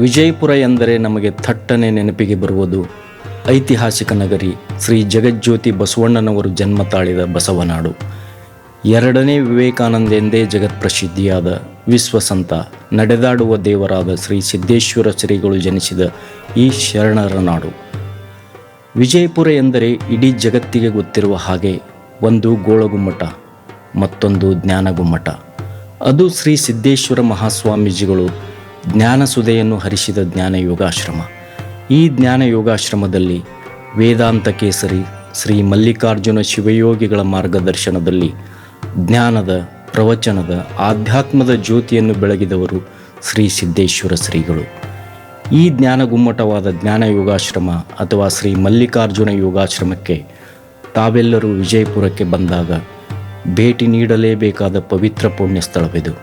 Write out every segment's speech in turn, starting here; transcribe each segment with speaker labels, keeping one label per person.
Speaker 1: ವಿಜಯಪುರ ಎಂದರೆ ನಮಗೆ ಥಟ್ಟನೆ ನೆನಪಿಗೆ ಬರುವುದು ಐತಿಹಾಸಿಕ ನಗರಿ ಶ್ರೀ ಜಗಜ್ಯೋತಿ ಬಸವಣ್ಣನವರು ಜನ್ಮ ತಾಳಿದ ಬಸವನಾಡು. ಎರಡನೇ ವಿವೇಕಾನಂದ ಎಂದೇ ಜಗತ್ಪ್ರಸಿದ್ಧಿಯಾದ ವಿಶ್ವಸಂತ ನಡೆದಾಡುವ ದೇವರಾದ ಶ್ರೀ ಸಿದ್ದೇಶ್ವರ ಶ್ರೀಗಳು ಜನಿಸಿದ ಈ ಶರಣರ ನಾಡು. ವಿಜಯಪುರ ಎಂದರೆ ಇಡೀ ಜಗತ್ತಿಗೆ ಗೊತ್ತಿರುವ ಹಾಗೆ ಒಂದು ಗೋಳಗುಮ್ಮಟ, ಮತ್ತೊಂದು ಜ್ಞಾನಗುಮ್ಮಟ. ಅದು ಶ್ರೀ ಸಿದ್ದೇಶ್ವರ ಮಹಾಸ್ವಾಮೀಜಿಗಳು ಜ್ಞಾನಸುಧೆಯನ್ನು ಹರಿಸಿದ ಜ್ಞಾನ ಯೋಗಾಶ್ರಮ. ಈ ಜ್ಞಾನ ಯೋಗಾಶ್ರಮದಲ್ಲಿ ವೇದಾಂತ ಕೇಸರಿ ಶ್ರೀ ಮಲ್ಲಿಕಾರ್ಜುನ ಶಿವಯೋಗಿಗಳ ಮಾರ್ಗದರ್ಶನದಲ್ಲಿ ಜ್ಞಾನದ, ಪ್ರವಚನದ, ಆಧ್ಯಾತ್ಮದ ಜ್ಯೋತಿಯನ್ನು ಬೆಳಗಿದವರು ಶ್ರೀ ಸಿದ್ದೇಶ್ವರ ಶ್ರೀಗಳು. ಈ ಜ್ಞಾನಗುಮ್ಮಟವಾದ ಜ್ಞಾನ ಯೋಗಾಶ್ರಮ ಅಥವಾ ಶ್ರೀ ಮಲ್ಲಿಕಾರ್ಜುನ ಯೋಗಾಶ್ರಮಕ್ಕೆ ತಾವೆಲ್ಲರೂ ವಿಜಯಪುರಕ್ಕೆ ಬಂದಾಗ ಭೇಟಿ ನೀಡಲೇಬೇಕಾದ ಪವಿತ್ರ ಪುಣ್ಯ ಸ್ಥಳವಿದು.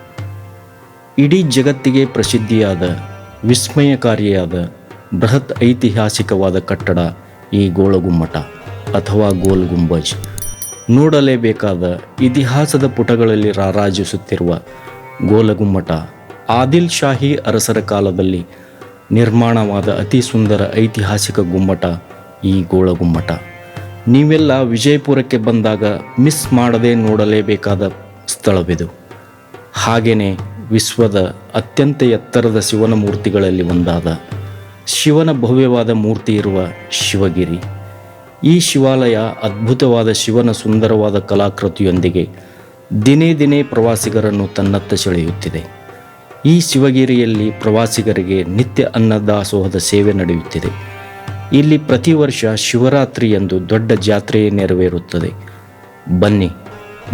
Speaker 1: ಇಡೀ ಜಗತ್ತಿಗೆ ಪ್ರಸಿದ್ಧಿಯಾದ ವಿಸ್ಮಯಕಾರಿಯಾದ ಬೃಹತ್ ಐತಿಹಾಸಿಕವಾದ ಕಟ್ಟಡ ಈ ಗೋಳಗುಮ್ಮಟ ಅಥವಾ ಗೋಲ್ ಗುಂಬಜ್. ನೋಡಲೇಬೇಕಾದ ಇತಿಹಾಸದ ಪುಟಗಳಲ್ಲಿ ರಾರಾಜಿಸುತ್ತಿರುವ ಗೋಲಗುಮ್ಮಟ ಆದಿಲ್ ಶಾಹಿ ಅರಸರ ಕಾಲದಲ್ಲಿ ನಿರ್ಮಾಣವಾದ ಅತಿ ಸುಂದರ ಐತಿಹಾಸಿಕ ಗುಮ್ಮಟ ಈ ಗೋಳಗುಮ್ಮಟ. ನೀವೆಲ್ಲ ವಿಜಯಪುರಕ್ಕೆ ಬಂದಾಗ ಮಿಸ್ ಮಾಡದೆ ನೋಡಲೇಬೇಕಾದ ಸ್ಥಳವಿದು. ಹಾಗೆಯೇ ವಿಶ್ವದ ಅತ್ಯಂತ ಎತ್ತರದ ಶಿವನ ಮೂರ್ತಿಗಳಲ್ಲಿ ಒಂದಾದ ಶಿವನ ಭವ್ಯವಾದ ಮೂರ್ತಿ ಇರುವ ಶಿವಗಿರಿ. ಈ ಶಿವಾಲಯ ಅದ್ಭುತವಾದ ಶಿವನ ಸುಂದರವಾದ ಕಲಾಕೃತಿಯೊಂದಿಗೆ ದಿನೇ ದಿನೇ ಪ್ರವಾಸಿಗರನ್ನು ತನ್ನತ್ತ ಸೆಳೆಯುತ್ತಿದೆ. ಈ ಶಿವಗಿರಿಯಲ್ಲಿ ಪ್ರವಾಸಿಗರಿಗೆ ನಿತ್ಯ ಅನ್ನದಾಸೋಹದ ಸೇವೆ ನಡೆಯುತ್ತಿದೆ. ಇಲ್ಲಿ ಪ್ರತಿ ವರ್ಷ ಶಿವರಾತ್ರಿ ಎಂದು ದೊಡ್ಡ ಜಾತ್ರೆಯೇ ನೆರವೇರುತ್ತದೆ. ಬನ್ನಿ,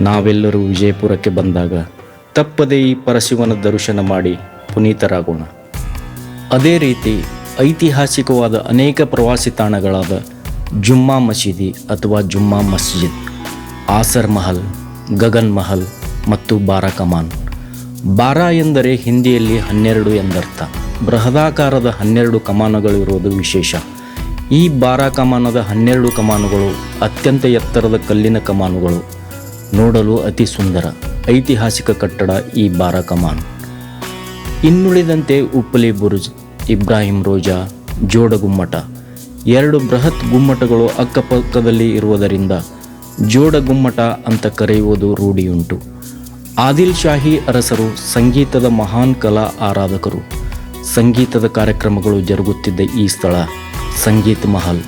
Speaker 1: ನಾವೆಲ್ಲರೂ ವಿಜಯಪುರಕ್ಕೆ ಬಂದಾಗ ತಪ್ಪದೇ ಈ ಪರಶಿವನ ದರ್ಶನ ಮಾಡಿ ಪುನೀತರಾಗೋಣ. ಅದೇ ರೀತಿ ಐತಿಹಾಸಿಕವಾದ ಅನೇಕ ಪ್ರವಾಸಿ ತಾಣಗಳಾದ ಜುಮ್ಮಾ ಮಸೀದಿ ಅಥವಾ ಜುಮ್ಮಾ ಮಸ್ಜಿದ್, ಆಸರ್ ಮಹಲ್, ಗಗನ್ ಮಹಲ್ ಮತ್ತು ಬಾರಾ ಕಮಾನ್. ಬಾರಾ ಎಂದರೆ ಹಿಂದಿಯಲ್ಲಿ 12 ಎಂದರ್ಥ. ಬೃಹದಾಕಾರದ 12 ಕಮಾನುಗಳಿರುವುದು ವಿಶೇಷ. ಈ ಬಾರಾ ಕಮಾನದ 12 ಕಮಾನುಗಳು ಅತ್ಯಂತ ಎತ್ತರದ ಕಲ್ಲಿನ ಕಮಾನುಗಳು. ನೋಡಲು ಅತಿ ಸುಂದರ ಐತಿಹಾಸಿಕ ಕಟ್ಟಡ ಈ ಬಾರಾ ಕಮಾನ್. ಇನ್ನುಳಿದಂತೆ ಉಪ್ಪಲಿ ಬುರ್ಜ್, ಇಬ್ರಾಹಿಂ ರೋಜಾ, ಜೋಡಗುಮ್ಮಟ 2 ಬೃಹತ್ ಗುಮ್ಮಟಗಳು ಅಕ್ಕಪಕ್ಕದಲ್ಲಿ ಇರುವುದರಿಂದ ಜೋಡಗುಮ್ಮಟ ಅಂತ ಕರೆಯುವುದು ರೂಢಿಯುಂಟು. ಆದಿಲ್ ಶಾಹಿ ಅರಸರು ಸಂಗೀತದ ಮಹಾನ್ ಕಲಾ ಆರಾಧಕರು. ಸಂಗೀತದ ಕಾರ್ಯಕ್ರಮಗಳು ಜರುಗುತ್ತಿದ್ದ ಈ ಸ್ಥಳ ಸಂಗೀತ್ ಮಹಲ್.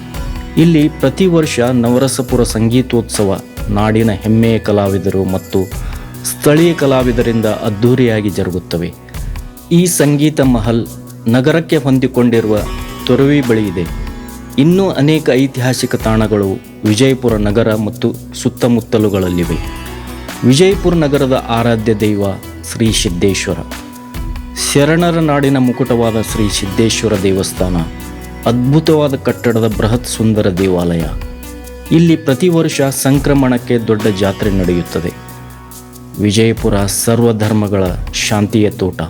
Speaker 1: ಇಲ್ಲಿ ಪ್ರತಿ ವರ್ಷ ನವರಸಪುರ ಸಂಗೀತೋತ್ಸವ ನಾಡಿನ ಹೆಮ್ಮೆಯ ಕಲಾವಿದರು ಮತ್ತು ಸ್ಥಳೀಯ ಕಲಾವಿದರಿಂದ ಅದ್ಧೂರಿಯಾಗಿ ಜರುಗುತ್ತವೆ. ಈ ಸಂಗೀತ ಮಹಲ್ ನಗರಕ್ಕೆ ಹೊಂದಿಕೊಂಡಿರುವ ತೊರವಿ ಬಳಿ ಇದೆ. ಇನ್ನೂ ಅನೇಕ ಐತಿಹಾಸಿಕ ತಾಣಗಳು ವಿಜಯಪುರ ನಗರ ಮತ್ತು ಸುತ್ತಮುತ್ತಲುಗಳಲ್ಲಿವೆ. ವಿಜಯಪುರ ನಗರದ ಆರಾಧ್ಯ ದೈವ ಶ್ರೀ ಸಿದ್ದೇಶ್ವರ. ಶರಣರ ನಾಡಿನ ಮುಕುಟವಾದ ಶ್ರೀ ಸಿದ್ದೇಶ್ವರ ದೇವಸ್ಥಾನ ಅದ್ಭುತವಾದ ಕಟ್ಟಡದ ಬೃಹತ್ ಸುಂದರ ದೇವಾಲಯ. ಇಲ್ಲಿ ಪ್ರತಿ ವರ್ಷ ಸಂಕ್ರಮಣಕ್ಕೆ ದೊಡ್ಡ ಜಾತ್ರೆ ನಡೆಯುತ್ತದೆ. ವಿಜಯಪುರ ಸರ್ವಧರ್ಮಗಳ ಶಾಂತಿಯ ತೋಟ.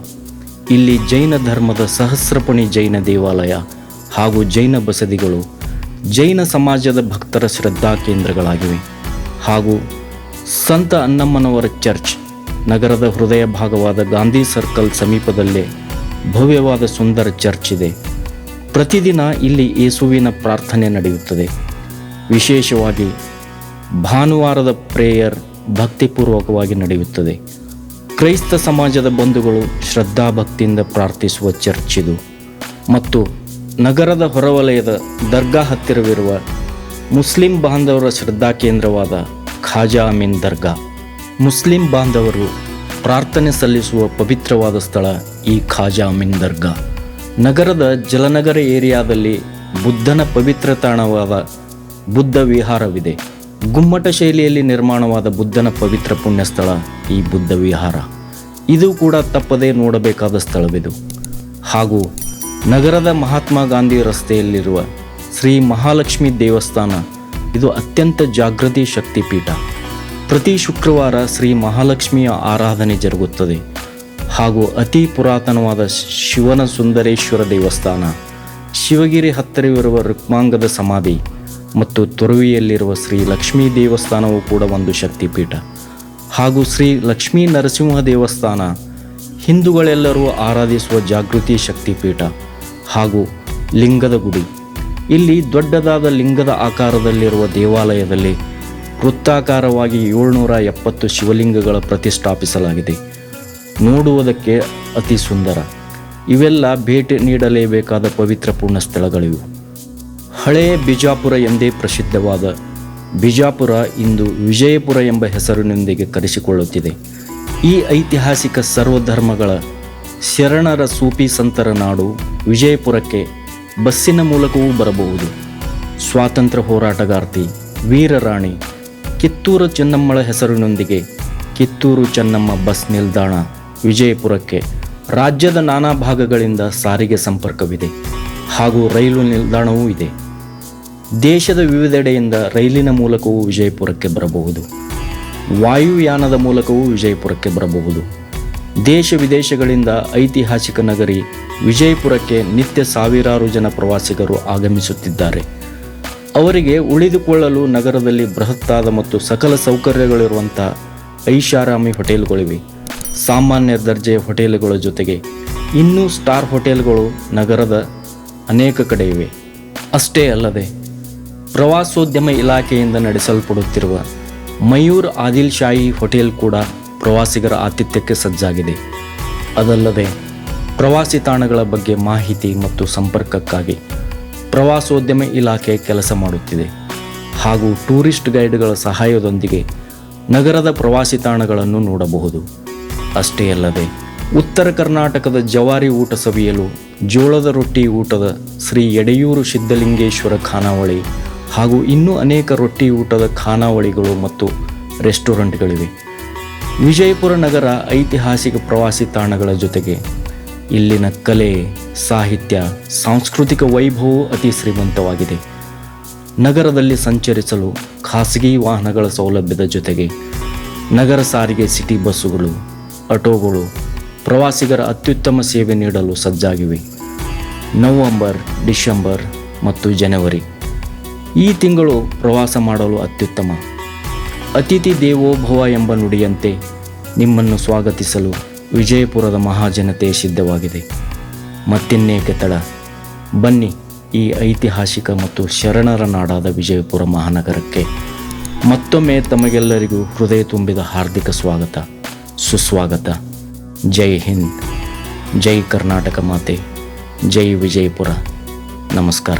Speaker 1: ಇಲ್ಲಿ ಜೈನ ಧರ್ಮದ ಸಹಸ್ರಪಣಿ ಜೈನ ದೇವಾಲಯ ಹಾಗೂ ಜೈನ ಬಸದಿಗಳು ಜೈನ ಸಮಾಜದ ಭಕ್ತರ ಶ್ರದ್ಧಾ ಕೇಂದ್ರಗಳಾಗಿವೆ. ಹಾಗೂ ಸಂತ ಅನ್ನಮ್ಮನವರ ಚರ್ಚ್ ನಗರದ ಹೃದಯ ಭಾಗವಾದ ಗಾಂಧಿ ಸರ್ಕಲ್ ಸಮೀಪದಲ್ಲೇ ಭವ್ಯವಾದ ಸುಂದರ ಚರ್ಚ್ ಇದೆ. ಪ್ರತಿದಿನ ಇಲ್ಲಿ ಯೇಸುವಿನ ಪ್ರಾರ್ಥನೆ ನಡೆಯುತ್ತದೆ. ವಿಶೇಷವಾಗಿ ಭಾನುವಾರದ ಪ್ರೇಯರ್ ಭಕ್ತಿಪೂರ್ವಕವಾಗಿ ನಡೆಯುತ್ತದೆ. ಕ್ರೈಸ್ತ ಸಮಾಜದ ಬಂಧುಗಳು ಶ್ರದ್ಧಾಭಕ್ತಿಯಿಂದ ಪ್ರಾರ್ಥಿಸುವ ಚರ್ಚ್ ಇದು. ಮತ್ತು ನಗರದ ಹೊರವಲಯದ ದರ್ಗಾ ಹತ್ತಿರವಿರುವ ಮುಸ್ಲಿಂ ಬಾಂಧವರ ಶ್ರದ್ಧಾ ಕೇಂದ್ರವಾದ ಖಾಜಾ ಅಮೀನ್ ದರ್ಗಾ. ಮುಸ್ಲಿಂ ಬಾಂಧವರು ಪ್ರಾರ್ಥನೆ ಸಲ್ಲಿಸುವ ಪವಿತ್ರವಾದ ಸ್ಥಳ ಈ ಖಾಜಾ ಅಮೀನ್ ದರ್ಗಾ. ನಗರದ ಜಲನಗರ ಏರಿಯಾದಲ್ಲಿ ಬುದ್ಧನ ಪವಿತ್ರ ತಾಣವಾದ ಬುದ್ಧ ವಿಹಾರವಿದೆ. ಗುಮ್ಮಟ ಶೈಲಿಯಲ್ಲಿ ನಿರ್ಮಾಣವಾದ ಬುದ್ಧನ ಪವಿತ್ರ ಪುಣ್ಯಸ್ಥಳ ಈ ಬುದ್ಧ ವಿಹಾರ. ಇದು ಕೂಡ ತಪ್ಪದೇ ನೋಡಬೇಕಾದ ಸ್ಥಳವಿದು. ಹಾಗೂ ನಗರದ ಮಹಾತ್ಮ ಗಾಂಧಿ ರಸ್ತೆಯಲ್ಲಿರುವ ಶ್ರೀ ಮಹಾಲಕ್ಷ್ಮಿ ದೇವಸ್ಥಾನ ಇದು ಅತ್ಯಂತ ಜಾಗೃತಿ ಶಕ್ತಿಪೀಠ. ಪ್ರತಿ ಶುಕ್ರವಾರ ಶ್ರೀ ಮಹಾಲಕ್ಷ್ಮಿಯ ಆರಾಧನೆ ಜರುಗುತ್ತದೆ. ಹಾಗೂ ಅತಿ ಪುರಾತನವಾದ ಶಿವನ ಸುಂದರೇಶ್ವರ ದೇವಸ್ಥಾನ, ಶಿವಗಿರಿ ಹತ್ತಿರವಿರುವ ರುಕ್ಮಾಂಗದ ಸಮಾಧಿ ಮತ್ತು ತೊರವಿಯಲ್ಲಿರುವ ಶ್ರೀ ಲಕ್ಷ್ಮೀ ದೇವಸ್ಥಾನವೂ ಕೂಡ ಒಂದು ಶಕ್ತಿಪೀಠ. ಹಾಗೂ ಶ್ರೀ ಲಕ್ಷ್ಮೀ ನರಸಿಂಹ ದೇವಸ್ಥಾನ ಹಿಂದೂಗಳೆಲ್ಲರೂ ಆರಾಧಿಸುವ ಜಾಗೃತಿ ಶಕ್ತಿಪೀಠ. ಹಾಗೂ ಲಿಂಗದ ಗುಡಿ. ಇಲ್ಲಿ ದೊಡ್ಡದಾದ ಲಿಂಗದ ಆಕಾರದಲ್ಲಿರುವ ದೇವಾಲಯದಲ್ಲಿ ವೃತ್ತಾಕಾರವಾಗಿ 770 ಶಿವಲಿಂಗಗಳ ಪ್ರತಿಷ್ಠಾಪಿಸಲಾಗಿದೆ. ನೋಡುವುದಕ್ಕೆ ಅತಿ ಸುಂದರ. ಇವೆಲ್ಲ ಭೇಟಿ ನೀಡಲೇಬೇಕಾದ ಪವಿತ್ರ ಪುಣ್ಯ ಸ್ಥಳಗಳಿವು. ಹಳೆಯ ಬಿಜಾಪುರ ಎಂದೇ ಪ್ರಸಿದ್ಧವಾದ ಬಿಜಾಪುರ ಇಂದು ವಿಜಯಪುರ ಎಂಬ ಹೆಸರಿನೊಂದಿಗೆ ಕರೆಸಿಕೊಳ್ಳುತ್ತಿದೆ. ಈ ಐತಿಹಾಸಿಕ ಸರ್ವಧರ್ಮಗಳ ಶರಣರ ಸೂಫಿ ಸಂತರ ನಾಡು ವಿಜಯಪುರಕ್ಕೆ ಬಸ್ಸಿನ ಮೂಲಕವೂ ಬರಬಹುದು. ಸ್ವಾತಂತ್ರ್ಯ ಹೋರಾಟಗಾರ್ತಿ ವೀರರಾಣಿ ಕಿತ್ತೂರು ಚೆನ್ನಮ್ಮಳ ಹೆಸರಿನೊಂದಿಗೆ ಕಿತ್ತೂರು ಚೆನ್ನಮ್ಮ ಬಸ್ ನಿಲ್ದಾಣ ವಿಜಯಪುರಕ್ಕೆ ರಾಜ್ಯದ ನಾನಾ ಭಾಗಗಳಿಂದ ಸಾರಿಗೆ ಸಂಪರ್ಕವಿದೆ ಹಾಗೂ ರೈಲು ನಿಲ್ದಾಣವೂ ಇದೆ. ದೇಶದ ವಿವಿಧೆಡೆಯಿಂದ ರೈಲಿನ ಮೂಲಕವೂ ವಿಜಯಪುರಕ್ಕೆ ಬರಬಹುದು. ವಾಯುಯಾನದ ಮೂಲಕವೂ ವಿಜಯಪುರಕ್ಕೆ ಬರಬಹುದು. ದೇಶ ವಿದೇಶಗಳಿಂದ ಐತಿಹಾಸಿಕ ನಗರಿ ವಿಜಯಪುರಕ್ಕೆ ನಿತ್ಯ ಸಾವಿರಾರು ಜನ ಪ್ರವಾಸಿಗರು ಆಗಮಿಸುತ್ತಿದ್ದಾರೆ. ಅವರಿಗೆ ಉಳಿದುಕೊಳ್ಳಲು ನಗರದಲ್ಲಿ ಬೃಹತ್ತಾದ ಮತ್ತು ಸಕಲ ಸೌಕರ್ಯಗಳಿರುವಂಥ ಐಷಾರಾಮಿ ಹೋಟೆಲ್ಗಳಿವೆ. ಸಾಮಾನ್ಯ ದರ್ಜೆಯ ಹೋಟೆಲ್ಗಳ ಜೊತೆಗೆ ಇನ್ನೂ ಸ್ಟಾರ್ ಹೋಟೆಲ್ಗಳು ನಗರದ ಅನೇಕ ಕಡೆ ಇವೆ. ಅಷ್ಟೇ ಅಲ್ಲದೆ ಪ್ರವಾಸೋದ್ಯಮ ಇಲಾಖೆಯಿಂದ ನಡೆಸಲ್ಪಡುತ್ತಿರುವ ಮಯೂರ್ ಆದಿಲ್ ಶಾಹಿ ಹೋಟೆಲ್ ಕೂಡ ಪ್ರವಾಸಿಗರ ಆತಿಥ್ಯಕ್ಕೆ ಸಜ್ಜಾಗಿದೆ. ಅದಲ್ಲದೆ ಪ್ರವಾಸಿ ತಾಣಗಳ ಬಗ್ಗೆ ಮಾಹಿತಿ ಮತ್ತು ಸಂಪರ್ಕಕ್ಕಾಗಿ ಪ್ರವಾಸೋದ್ಯಮ ಇಲಾಖೆ ಕೆಲಸ ಮಾಡುತ್ತಿದೆ ಹಾಗೂ ಟೂರಿಸ್ಟ್ ಗೈಡ್ಗಳ ಸಹಾಯದೊಂದಿಗೆ ನಗರದ ಪ್ರವಾಸಿ ತಾಣಗಳನ್ನು ನೋಡಬಹುದು. ಅಷ್ಟೇ ಅಲ್ಲದೆ ಉತ್ತರ ಕರ್ನಾಟಕದ ಜವಾರಿ ಊಟ ಸವಿಯಲು ಜೋಳದ ರೊಟ್ಟಿ ಊಟದ ಶ್ರೀ ಎಡೆಯೂರು ಸಿದ್ಧಲಿಂಗೇಶ್ವರ ಖಾನಾವಳಿ ಹಾಗೂ ಇನ್ನೂ ಅನೇಕ ರೊಟ್ಟಿ ಊಟದ ಖಾನಾವಳಿಗಳು ಮತ್ತು ರೆಸ್ಟೋರೆಂಟ್ಗಳಿವೆ. ವಿಜಯಪುರ ನಗರ ಐತಿಹಾಸಿಕ ಪ್ರವಾಸಿ ತಾಣಗಳ ಜೊತೆಗೆ ಇಲ್ಲಿನ ಕಲೆ, ಸಾಹಿತ್ಯ, ಸಾಂಸ್ಕೃತಿಕ ವೈಭವವು ಅತಿ ಶ್ರೀಮಂತವಾಗಿದೆ. ನಗರದಲ್ಲಿ ಸಂಚರಿಸಲು ಖಾಸಗಿ ವಾಹನಗಳ ಸೌಲಭ್ಯದ ಜೊತೆಗೆ ನಗರ ಸಾರಿಗೆ ಸಿಟಿ ಬಸ್ಸುಗಳು, ಆಟೋಗಳು ಪ್ರವಾಸಿಗರ ಅತ್ಯುತ್ತಮ ಸೇವೆ ನೀಡಲು ಸಜ್ಜಾಗಿವೆ. ನವೆಂಬರ್, ಡಿಸೆಂಬರ್ ಮತ್ತು ಜನವರಿ ಈ ತಿಂಗಳು ಪ್ರವಾಸ ಮಾಡಲು ಅತ್ಯುತ್ತಮ. ಅತಿಥಿ ದೇವೋಭವ ಎಂಬ ನುಡಿಯಂತೆ ನಿಮ್ಮನ್ನು ಸ್ವಾಗತಿಸಲು ವಿಜಯಪುರದ ಮಹಾಜನತೆ ಸಿದ್ಧವಾಗಿದೆ. ಮತ್ತಿನ್ನೇಕೆ ತಡ, ಬನ್ನಿ ಈ ಐತಿಹಾಸಿಕ ಮತ್ತು ಶರಣರ ನಾಡಾದ ವಿಜಯಪುರ ಮಹಾನಗರಕ್ಕೆ. ಮತ್ತೊಮ್ಮೆ ತಮಗೆಲ್ಲರಿಗೂ ಹೃದಯ ತುಂಬಿದ ಹಾರ್ದಿಕ ಸ್ವಾಗತ, ಸುಸ್ವಾಗತ. ಜೈ ಹಿಂದ್, ಜೈ ಕರ್ನಾಟಕ ಮಾತೆ, ಜೈ ವಿಜಯಪುರ. ನಮಸ್ಕಾರ.